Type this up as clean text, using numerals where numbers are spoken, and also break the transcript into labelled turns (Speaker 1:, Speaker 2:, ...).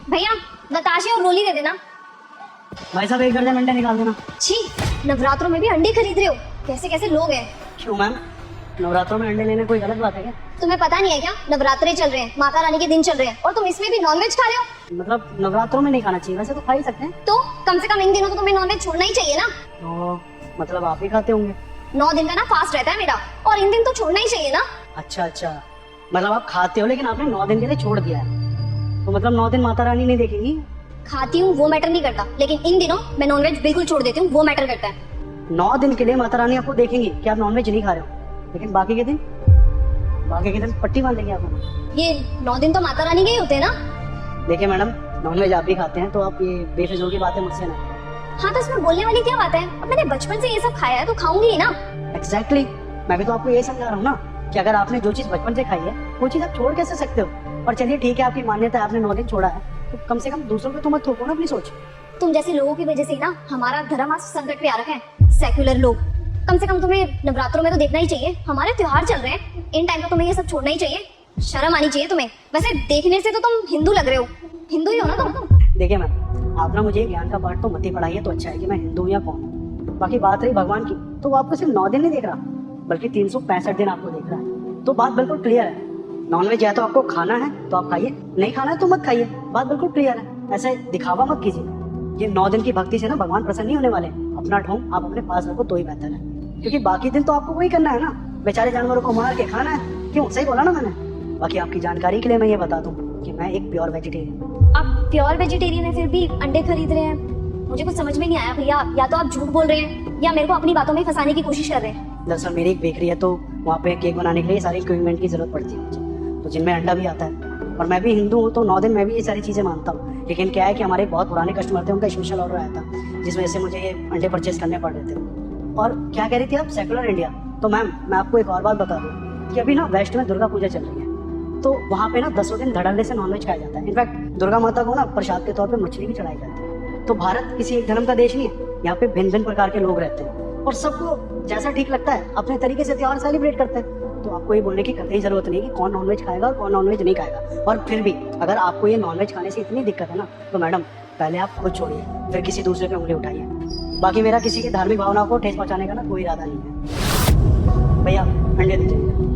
Speaker 1: भैया बताशे और रोली दे देना।
Speaker 2: भाई साहब 1 दर्जन अंडे निकाल देना।
Speaker 1: छी, नवरात्रों में भी अंडे खरीद रहे हो? कैसे कैसे लोग हैं।
Speaker 2: क्यों मैम, नवरात्रों में अंडे लेने कोई गलत बात है क्या?
Speaker 1: तुम्हें पता नहीं है क्या, नवरात्रे चल रहे हैं, माता रानी के दिन चल रहे हैं और तुम इसमें भी नॉनवेज खा रहे हो।
Speaker 2: मतलब नवरात्रों में नहीं खाना चाहिए, वैसे तो खा ही सकते हैं।
Speaker 1: तो कम से कम इन दिनों तो तुम्हें नॉनवेज छोड़ना ही चाहिए ना।
Speaker 2: तो मतलब आप ही खाते होंगे।
Speaker 1: 9 दिन का ना फास्ट रहता है मेरा, और इन दिन तो छोड़ना ही चाहिए ना।
Speaker 2: अच्छा अच्छा, मतलब आप खाते हो लेकिन आपने 9 दिन के लिए छोड़ दिया है, तो मतलब 9 दिन माता रानी नहीं देखेंगी?
Speaker 1: खाती हूँ वो मैटर नहीं करता, लेकिन इन दिनों मैं नॉनवेज बिल्कुल छोड़ देती हूँ, वो मैटर करता है।
Speaker 2: 9 दिन के लिए माता रानी आपको देखेंगी कि आप नॉनवेज नहीं खा रहे हो, लेकिन बाकी के दिन पट्टी बांध देंगे आपको।
Speaker 1: ये 9 दिन तो माता रानी के ही होते हैं ना।
Speaker 2: देखिए मैडम, नॉनवेज आप भी खाते हैं तो आप ये बेफिजूल की बातें मुझसे ना।
Speaker 1: हाँ तो इसमें बोलने वाली क्या बात है, अब मैंने बचपन से ये सब खाया है तो खाऊंगी ही ना।
Speaker 2: एग्जैक्टली, मैं भी तो आपको ये समझा रहा हूँ ना कि अगर आपने जो चीज बचपन से खाई है वो चीज आप छोड़ कैसे सकते हो। और चलिए ठीक है, आपकी मान्यता है, आपने 9 दिन छोड़ा है, तो कम से कम दूसरों पे तो मत थोपो ना अपनी सोच।
Speaker 1: तुम जैसे लोगों की वजह से ही ना हमारा धर्म आज संकट पे आ रखा है। सेक्युलर लोग, कम से कम तुम्हें नवरात्रों में तो देखना ही चाहिए, हमारे त्योहार चल रहे हैं, इन टाइम पे तुम्हें ये सब छोड़ना ही चाहिए। शर्म आनी चाहिए तुम्हें। वैसे देखने से तो तुम हिंदू लग रहे हो, हिंदू ही हो ना तुम।
Speaker 2: देखिए मैम, आप ना मुझे ज्ञान का पाठ तो मत ही पढ़ाइए तो अच्छा है कि मैं हिंदू हूँ या कौन हूँ। बाकी बात रही भगवान की, तो वो आपको सिर्फ 9 दिन नहीं देख रहा, बल्कि 365 दिन आपको देख रहा है। तो बात बिल्कुल क्लियर है, नॉनवेज या तो आपको खाना है तो आप खाइए, नहीं खाना है तो मत खाइए, बात बिल्कुल क्लियर है। ऐसे दिखावा मत कीजिए। ये 9 दिन की भक्ति से ना भगवान प्रसन्न नहीं होने वाले। अपना ढोंग आप अपने पास रखो तो ही बेहतर है, क्योंकि बाकी दिन तो आपको वही करना है ना, बेचारे जानवरों को मार के खाना है। क्यों, सही बोला ना मैंने? बाकी आपकी जानकारी के लिए मैं ये बता दूं कि मैं एक प्योर वेजिटेरियन हूँ।
Speaker 1: आप प्योर वेजिटेरियन है फिर भी अंडे खरीद रहे हैं, मुझे कुछ समझ में नहीं आया भैया। या तो आप झूठ बोल रहे हैं या मेरे को अपनी बातों में फंसाने की कोशिश कर रहे हैं।
Speaker 2: दरअसल मेरी एक बेकरी है, तो वहाँ पे केक बनाने के लिए सारी इक्विपमेंट की जरूरत पड़ती है मुझे, तो जिनमें अंडा भी आता है। और मैं भी हिंदू हूँ तो 9 दिन मैं भी ये सारी चीज़ें मानता हूँ, लेकिन क्या है कि हमारे बहुत पुराने कस्टमर थे, उनका स्पेशल ऑर्डर आया था जिस वजह से मुझे ये अंडे परचेज करने पड़ रहे थे। और क्या कह रही थी आप, सेकुलर इंडिया? तो मैम मैं आपको एक और बात बता दूँ कि अभी ना वेस्ट में दुर्गा पूजा चल रही है, तो वहाँ पे ना 10 दिन धड़ल्ले से नॉनवेज खाया जाता है। इनफैक्ट दुर्गा माता को ना प्रसाद के तौर पे मछली भी चढ़ाई जाती है। तो भारत किसी एक धर्म का देश नहीं है, यहाँ पे भिन्न भिन्न प्रकार के लोग रहते हैं और सबको जैसा ठीक लगता है अपने तरीके से त्योहार सेलिब्रेट करते हैं। तो आपको ये बोलने की कतई जरूरत नहीं कि कौन नॉनवेज खाएगा और कौन नॉनवेज नहीं खाएगा। और फिर भी अगर आपको ये नॉनवेज खाने से इतनी दिक्कत है ना, तो मैडम पहले आप खुद छोड़िए, फिर किसी दूसरे पे उंगली उठाइए। बाकी मेरा किसी की धार्मिक भावनाओं को ठेस पहुंचाने का ना कोई इरादा नहीं है। भैया अंडे दीजिए।